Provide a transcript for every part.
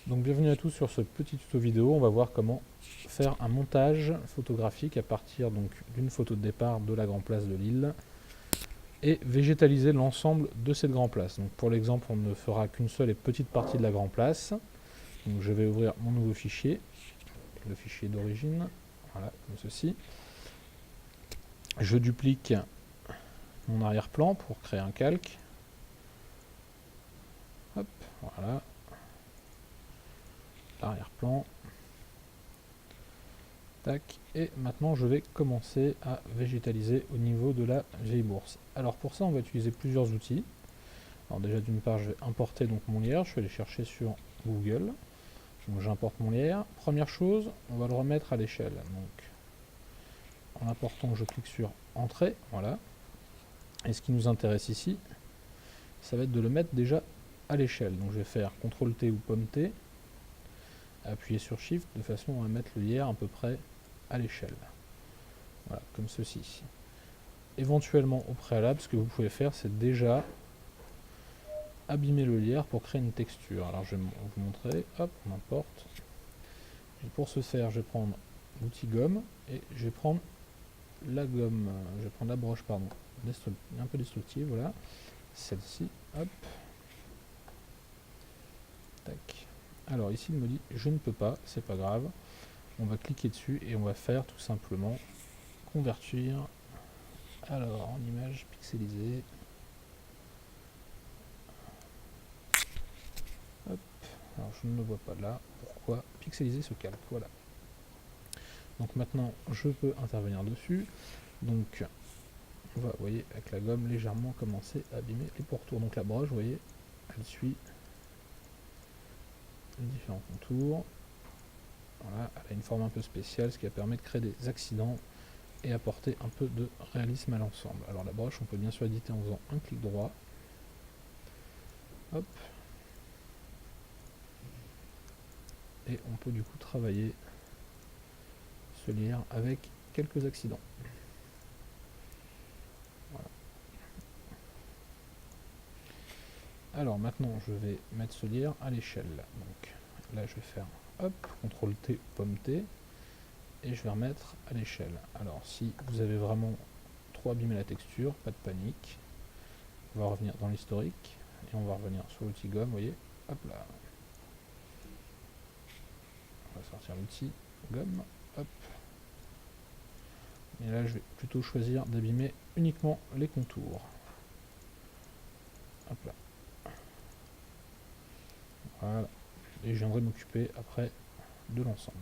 Donc bienvenue à tous sur ce petit tuto vidéo. On va voir comment faire un montage photographique à partir donc d'une photo de départ de la Grand Place de Lille et végétaliser l'ensemble de cette Grand Place. Donc pour l'exemple, on ne fera qu'une seule et petite partie de la Grand Place. Donc je vais ouvrir mon nouveau fichier, le fichier d'origine, voilà, comme ceci. Je duplique mon arrière-plan pour créer un calque. Hop, voilà, l'arrière-plan. Tac. Et maintenant je vais commencer à végétaliser au niveau de la vieille bourse. Alors pour ça on va utiliser plusieurs outils. Alors déjà d'une part je vais importer donc mon lierre, je vais aller chercher sur Google. Donc j'importe mon lierre. Première chose, on va le remettre à l'échelle. Donc en important je clique sur Entrée, voilà. Et ce qui nous intéresse ici, ça va être de le mettre déjà à l'échelle. Donc je vais faire CTRL T ou Pomme T, appuyer sur Shift de façon à mettre le lierre à peu près à l'échelle. Voilà, comme ceci. Éventuellement au préalable, ce que vous pouvez faire, c'est déjà abîmer le lierre pour créer une texture. Alors je vais vous montrer, hop, on importe. Et pour ce faire, je vais prendre l'outil gomme et je vais prendre la gomme, je vais prendre la broche, pardon, un peu destructive, voilà, celle-ci, hop, tac. Alors ici il me dit je ne peux pas, c'est pas grave, on va cliquer dessus et on va faire tout simplement convertir, alors en image pixelisée. Hop, alors je ne le vois pas là, pourquoi pixeliser ce calque, voilà. Donc maintenant je peux intervenir dessus, donc on va, vous voyez, avec la gomme légèrement commencer à abîmer les pourtours. Donc la broche, vous voyez, elle suit les différents contours. Voilà, elle a une forme un peu spéciale, ce qui permet de créer des accidents et apporter un peu de réalisme à l'ensemble. Alors la broche, on peut bien sûr éditer en faisant un clic droit. Hop. Et on peut du coup travailler ce lierre avec quelques accidents. Voilà. Alors maintenant, je vais mettre ce lierre à l'échelle. Donc là, je vais faire hop, CTRL T, Pomme T, et je vais remettre à l'échelle. Alors si vous avez vraiment trop abîmé la texture, pas de panique. On va revenir dans l'historique et on va revenir sur l'outil gomme, vous voyez, hop là. On va sortir l'outil gomme, hop. Et là, je vais plutôt choisir d'abîmer uniquement les contours. Hop là. Voilà. Et je viendrai m'occuper après de l'ensemble.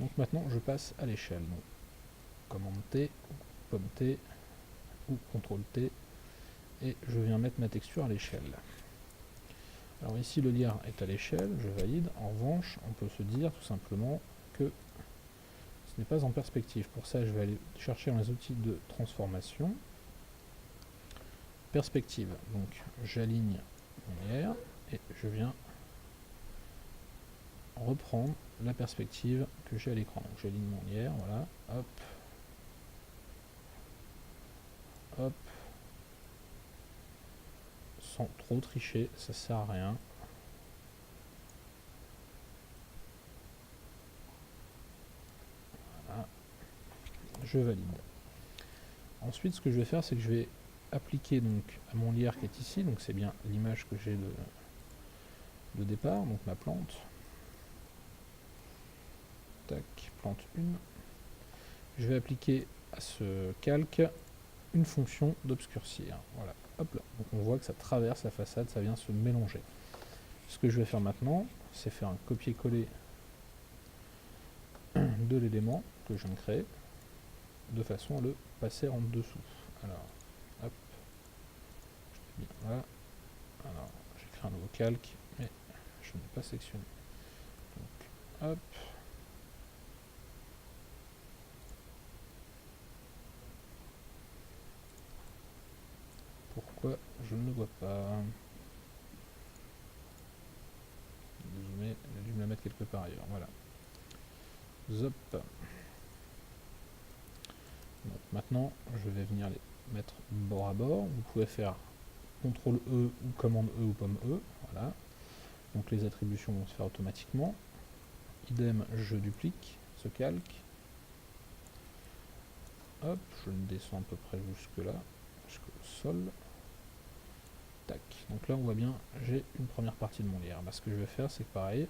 Donc maintenant, je passe à l'échelle. Donc, commande T, Pomme T ou CTRL T. Et je viens mettre ma texture à l'échelle. Alors ici, le lierre est à l'échelle, je valide. En revanche, on peut se dire tout simplement que ce n'est pas en perspective. Pour ça, je vais aller chercher dans les outils de transformation. Perspective. Donc, j'aligne mon lierre et je viens reprendre la perspective que j'ai à l'écran. Donc, j'aligne mon lierre, voilà, hop, hop, sans trop tricher, ça sert à rien. Voilà, je valide. Ensuite, ce que je vais faire, c'est que je vais appliquer donc à mon lierre qui est ici, donc c'est bien l'image que j'ai de départ, donc ma plante. Tac, plante 1. Je vais appliquer à ce calque une fonction d'obscurcir. Voilà, hop là. Donc on voit que ça traverse la façade, ça vient se mélanger. Ce que je vais faire maintenant, c'est faire un copier-coller de l'élément que je viens de créer, de façon à le passer en dessous. Alors, hop, je l'ai mis là. Alors, j'ai créé un nouveau calque, mais je n'ai pas sélectionné. Donc, hop. Pourquoi je ne le vois pas? Zoomer, il a dû me la mettre quelque part ailleurs. Voilà. Zop. Donc maintenant, je vais venir les mettre bord à bord. Vous pouvez faire CTRL E ou commande E ou pomme E. Voilà. Donc les attributions vont se faire automatiquement. Idem, je duplique ce calque. Hop, je le descends à peu près jusque là, jusqu'au sol. Tac. Donc là on voit bien, j'ai une première partie de mon lierre. Bah, ce que je vais faire, c'est que pareil,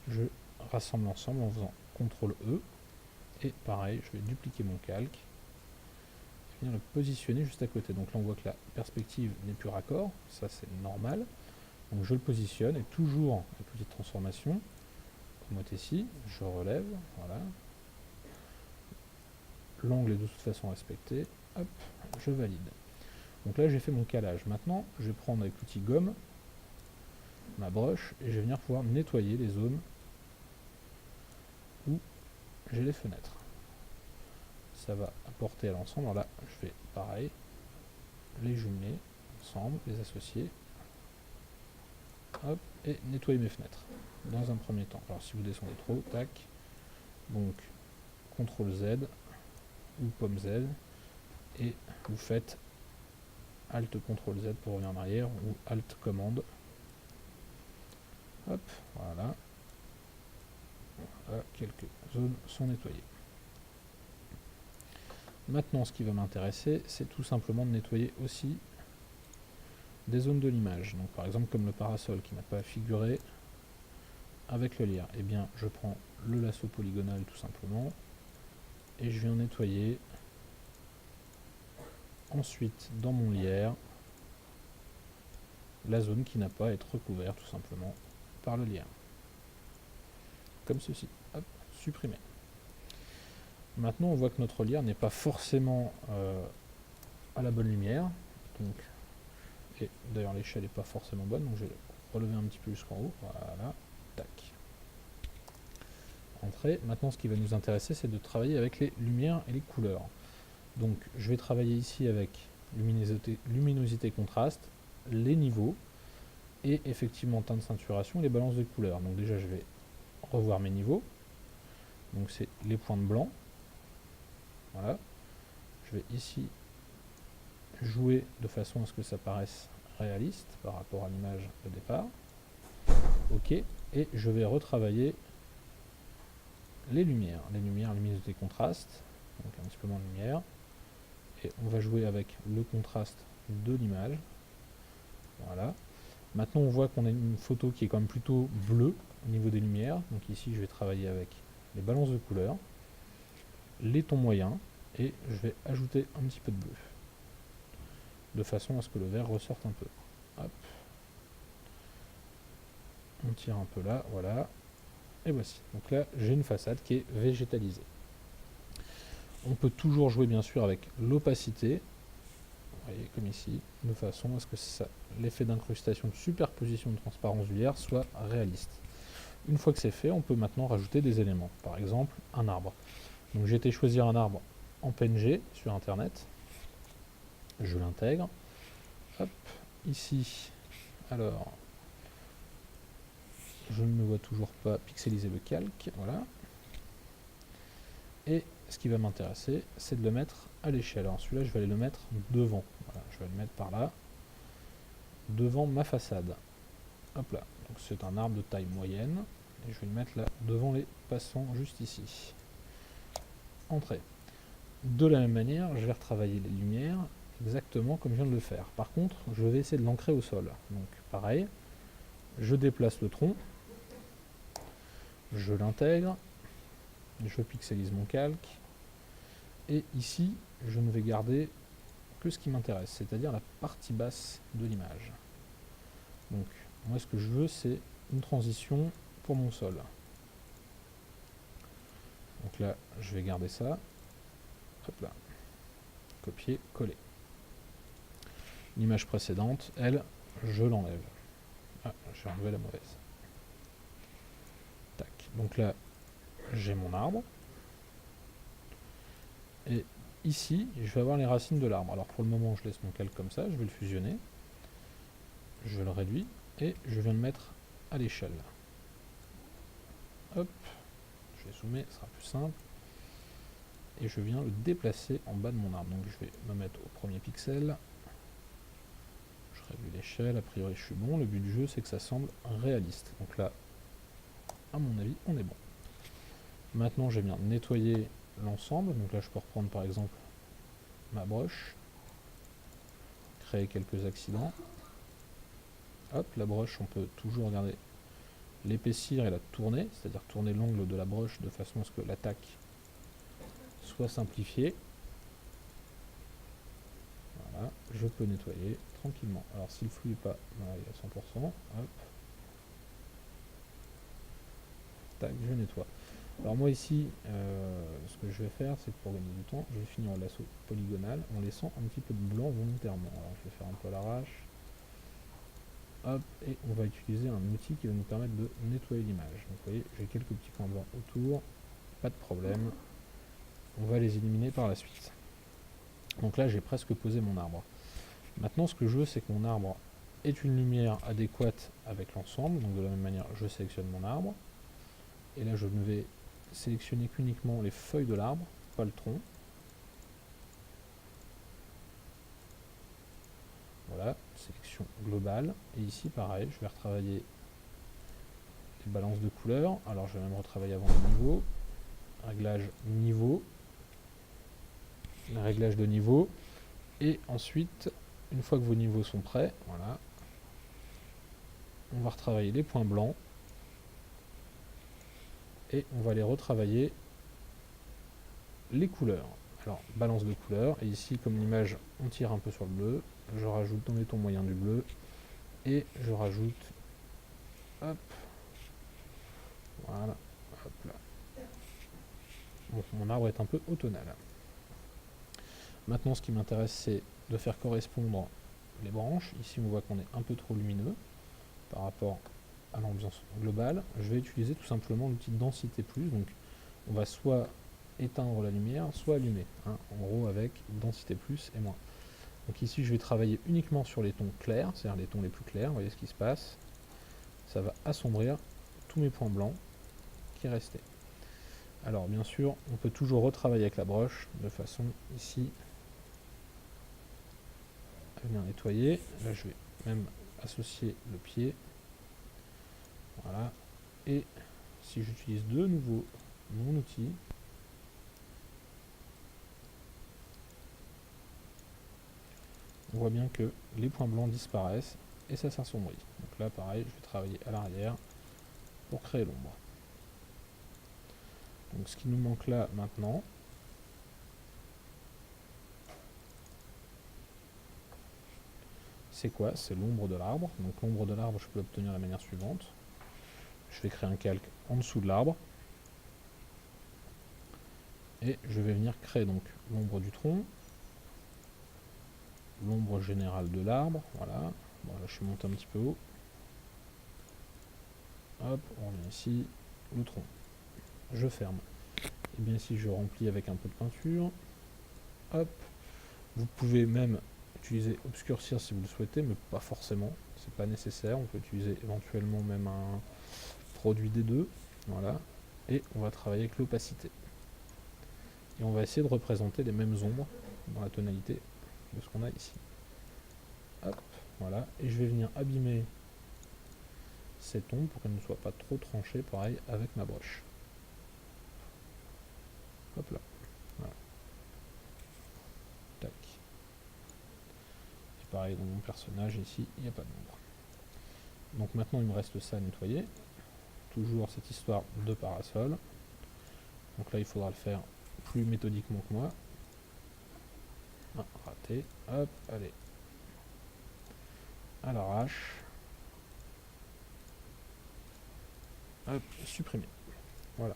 je rassemble l'ensemble en faisant CTRL E. Et pareil, je vais dupliquer mon calque. Et venir le positionner juste à côté. Donc là on voit que la perspective n'est plus raccord. Ça c'est normal. Donc je le positionne et toujours la petite transformation. Comme ici, je relève. Voilà. L'angle est de toute façon respecté. Hop, je valide. Donc là j'ai fait mon calage. Maintenant je vais prendre avec l'outil gomme ma broche et je vais venir pouvoir nettoyer les zones où j'ai les fenêtres. Ça va apporter à l'ensemble. Alors là je vais pareil les jumeler ensemble, les associer. Hop, et nettoyer mes fenêtres dans un premier temps. Alors si vous descendez trop, tac. Donc CTRL Z ou pomme Z et vous faites Alt CTRL Z pour revenir en arrière ou Alt commande. Hop, voilà. Voilà, quelques zones sont nettoyées. Maintenant, ce qui va m'intéresser, c'est tout simplement de nettoyer aussi des zones de l'image. Donc par exemple comme le parasol qui n'a pas figuré avec le lierre. Eh bien, je prends le lasso polygonal tout simplement et je viens nettoyer ensuite dans mon lierre la zone qui n'a pas à être recouverte tout simplement par le lierre. Comme ceci. Hop, supprimer. Maintenant, on voit que notre lierre n'est pas forcément à la bonne lumière. Donc, et d'ailleurs, l'échelle n'est pas forcément bonne. Donc, je vais relever un petit peu jusqu'en haut. Voilà. Tac. Entrée. Maintenant, ce qui va nous intéresser, c'est de travailler avec les lumières et les couleurs. Donc, je vais travailler ici avec luminosité, contraste, les niveaux et effectivement teinte de saturation et les balances de couleurs. Donc déjà, je vais revoir mes niveaux. Donc c'est les points de blanc. Voilà. Je vais ici jouer de façon à ce que ça paraisse réaliste par rapport à l'image de départ. OK. Et je vais retravailler les lumières. Les lumières, luminosité, contraste. Donc un petit peu moins de lumière. Et on va jouer avec le contraste de l'image. Voilà. Maintenant on voit qu'on a une photo qui est quand même plutôt bleue au niveau des lumières. Donc ici je vais travailler avec les balances de couleurs, les tons moyens, et je vais ajouter un petit peu de bleu. De façon à ce que le vert ressorte un peu. Hop. On tire un peu là, voilà. Et voici. Donc là j'ai une façade qui est végétalisée. On peut toujours jouer bien sûr avec l'opacité. Vous voyez, comme ici, de façon à ce que l'effet d'incrustation, de superposition de transparence du lierre soit réaliste. Une fois que c'est fait, on peut maintenant rajouter des éléments. Par exemple, un arbre. Donc j'ai été choisir un arbre en PNG sur internet. Je l'intègre. Hop, ici, alors, je ne me vois toujours pas pixeliser le calque. Voilà. Et ce qui va m'intéresser, c'est de le mettre à l'échelle. Alors celui-là, je vais aller le mettre devant. Voilà, je vais le mettre par là, devant ma façade. Hop là. Donc c'est un arbre de taille moyenne. Et je vais le mettre là, devant les passants, juste ici. Entrée. De la même manière, je vais retravailler les lumières exactement comme je viens de le faire. Par contre, je vais essayer de l'ancrer au sol. Donc pareil, je déplace le tronc, je l'intègre, je pixelise mon calque, et ici, je ne vais garder que ce qui m'intéresse, c'est-à-dire la partie basse de l'image. Donc, moi ce que je veux, c'est une transition pour mon sol. Donc là, je vais garder ça. Hop là. Copier, coller. L'image précédente, elle, je l'enlève. Ah, j'ai enlevé la mauvaise. Tac. Donc là, j'ai mon arbre. Et ici, je vais avoir les racines de l'arbre. Alors pour le moment, je laisse mon calque comme ça, je vais le fusionner. Je le réduis et je viens le mettre à l'échelle. Hop, je vais zoomer, ce sera plus simple. Et je viens le déplacer en bas de mon arbre. Donc je vais me mettre au premier pixel. Je Réduis l'échelle, a priori je suis bon. Le but du jeu c'est que ça semble réaliste. Donc là, à mon avis, on est bon. Maintenant j'ai bien nettoyé l'ensemble. Donc là je peux reprendre par exemple ma broche. Créer quelques accidents. Hop, la broche, on peut toujours regarder l'épaissir et la tourner, c'est-à-dire tourner l'angle de la broche de façon à ce que l'attaque soit simplifiée. Voilà, je peux nettoyer tranquillement. Alors si le flux n'est pas, voilà, il est à 100%, hop, tac, je nettoie. Alors moi ici, ce que je vais faire, c'est que pour gagner du temps, je vais finir l'assaut polygonal en laissant un petit peu de blanc volontairement. Alors je vais faire un peu à l'arrache. Hop, et on va utiliser un outil qui va nous permettre de nettoyer l'image. Donc vous voyez, j'ai quelques petits points blancs autour, pas de problème. On va les éliminer par la suite. Donc là, j'ai presque posé mon arbre. Maintenant, ce que je veux, c'est que mon arbre ait une lumière adéquate avec l'ensemble. Donc de la même manière, je sélectionne mon arbre. Et là, je ne vais sélectionner qu'uniquement les feuilles de l'arbre, pas le tronc. Voilà, sélection globale. Et ici, pareil, je vais retravailler les balances de couleurs. Alors, je vais même retravailler avant le niveau. Réglage niveau. Réglage de niveau. Et ensuite, une fois que vos niveaux sont prêts, voilà, on va retravailler les points blancs. Et on va aller retravailler les couleurs. Alors, balance de couleurs. Et ici, comme l'image, on tire un peu sur le bleu. Je rajoute dans les tons moyens du bleu. Et je rajoute, hop, voilà, hop là. Bon, mon arbre est un peu automnal. Maintenant, ce qui m'intéresse, c'est de faire correspondre les branches. Ici, on voit qu'on est un peu trop lumineux par rapport à l'ambiance globale. Je vais utiliser tout simplement l'outil densité plus. Donc, on va soit éteindre la lumière, soit allumer. Hein, en gros, avec densité plus et moins. Donc ici, je vais travailler uniquement sur les tons clairs, c'est-à-dire les tons les plus clairs. Vous voyez ce qui se passe. Ça va assombrir tous mes points blancs qui restaient. Alors, bien sûr, on peut toujours retravailler avec la broche de façon ici à venir nettoyer. Là, je vais même associer le pied. Voilà. Et si j'utilise de nouveau mon outil, on voit bien que les points blancs disparaissent et ça s'assombrit. Donc là, pareil, je vais travailler à l'arrière pour créer l'ombre. Donc ce qui nous manque là maintenant, c'est quoi? C'est l'ombre de l'arbre. Donc l'ombre de l'arbre, je peux l'obtenir de la manière suivante. Je vais créer un calque en dessous de l'arbre. Et je vais venir créer donc l'ombre du tronc, l'ombre générale de l'arbre, voilà. Bon, là je suis monté un petit peu haut. Hop, on revient ici, le tronc. Je ferme. Et bien ici je remplis avec un peu de peinture. Hop. Vous pouvez même utiliser obscurcir si vous le souhaitez, mais pas forcément. C'est pas nécessaire. On peut utiliser éventuellement même un produit D2. Voilà. Et on va travailler avec l'opacité. Et on va essayer de représenter les mêmes ombres dans la tonalité de ce qu'on a ici. Hop, voilà. Et je vais venir abîmer cette ombre pour qu'elle ne soit pas trop tranchée, pareil, avec ma broche. Hop là. Voilà. Tac. Et pareil, dans mon personnage, ici, il n'y a pas d'ombre. Donc maintenant, il me reste ça à nettoyer. Toujours cette histoire de parasol. Donc là, il faudra le faire plus méthodiquement que moi. Ah, raté. Hop, allez. À l'arrache. Hop, supprimer. Voilà.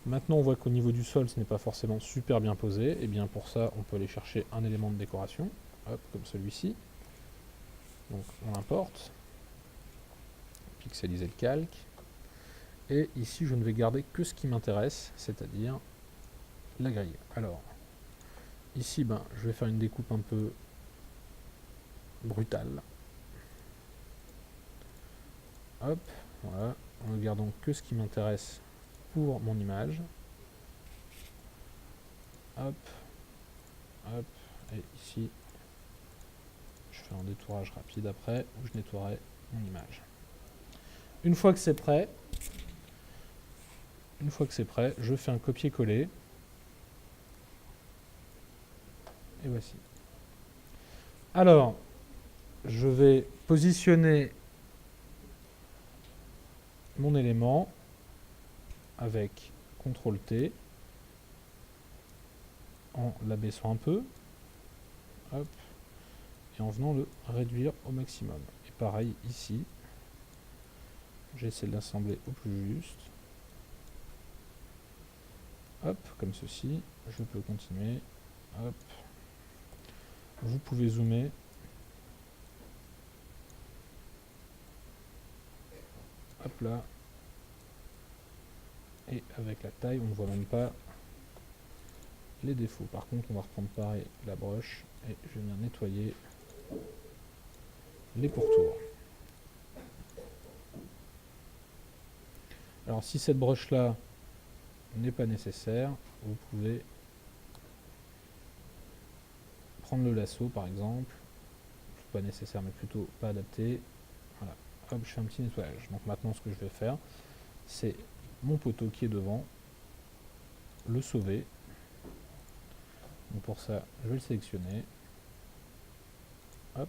Maintenant, on voit qu'au niveau du sol, ce n'est pas forcément super bien posé. Et bien pour ça, on peut aller chercher un élément de décoration. Hop, comme celui-ci. Donc on l'importe. Pixeliser le calque. Et ici, je ne vais garder que ce qui m'intéresse, c'est-à-dire la grille. Alors, ici, ben, je vais faire une découpe un peu brutale. Hop, voilà, en ne gardant que ce qui m'intéresse pour mon image. Hop, hop, et ici, je fais un détourage rapide après, où je nettoierai mon image. Une fois que c'est prêt, je fais un copier-coller. Et voici. Alors, je vais positionner mon élément avec CTRL-T en l'abaissant un peu. Hop. Et en venant le réduire au maximum. Et pareil ici, j'essaie de l'assembler au plus juste. Hop, comme ceci. Je peux continuer. Hop. Vous pouvez zoomer. Hop là. Et avec la taille, on ne voit même pas les défauts. Par contre, on va reprendre pareil la broche et je vais bien nettoyer les pourtours. Alors si cette broche là n'est pas nécessaire, vous pouvez prendre le lasso par exemple, pas nécessaire mais plutôt pas adapté. Voilà, hop, je fais un petit nettoyage. Donc maintenant ce que je vais faire, c'est mon poteau qui est devant, le sauver. Donc pour ça, je vais le sélectionner. Hop.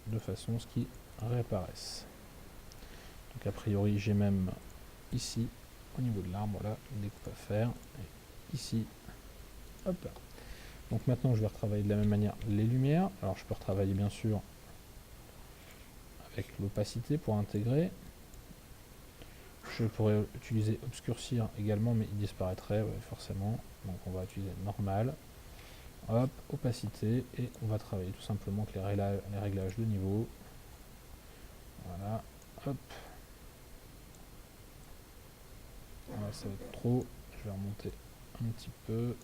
De façon à ce qu'il réapparaisse. Donc a priori j'ai même ici au niveau de l'arbre, voilà, une découpe à faire. Et ici, hop là. Donc maintenant je vais retravailler de la même manière les lumières. Alors je peux retravailler bien sûr avec l'opacité pour intégrer. Je pourrais utiliser obscurcir également, mais il disparaîtrait ouais, forcément. Donc on va utiliser normal. Hop, opacité, et on va travailler tout simplement avec les réglages de niveau. Voilà, hop. Voilà, ça va être trop. Je vais remonter un petit peu.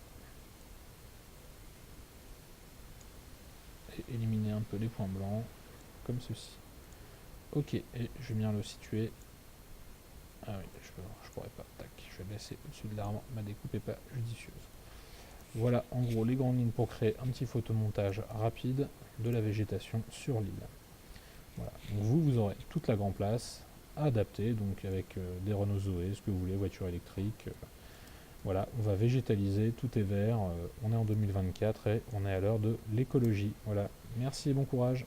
Et éliminer un peu les points blancs, comme ceci. Ok, et je vais bien le situer. Ah oui, je pourrais pas. Tac, je vais le laisser au-dessus de l'arbre. Ma découpe n'est pas judicieuse. Voilà en gros les grandes lignes pour créer un petit photomontage rapide de la végétation sur l'île. Voilà. Donc vous aurez toute la grande place à adapter, donc avec des Renault Zoé, ce que vous voulez, voiture électrique. Voilà, on va végétaliser, tout est vert, on est en 2024 et on est à l'heure de l'écologie. Voilà, merci et bon courage.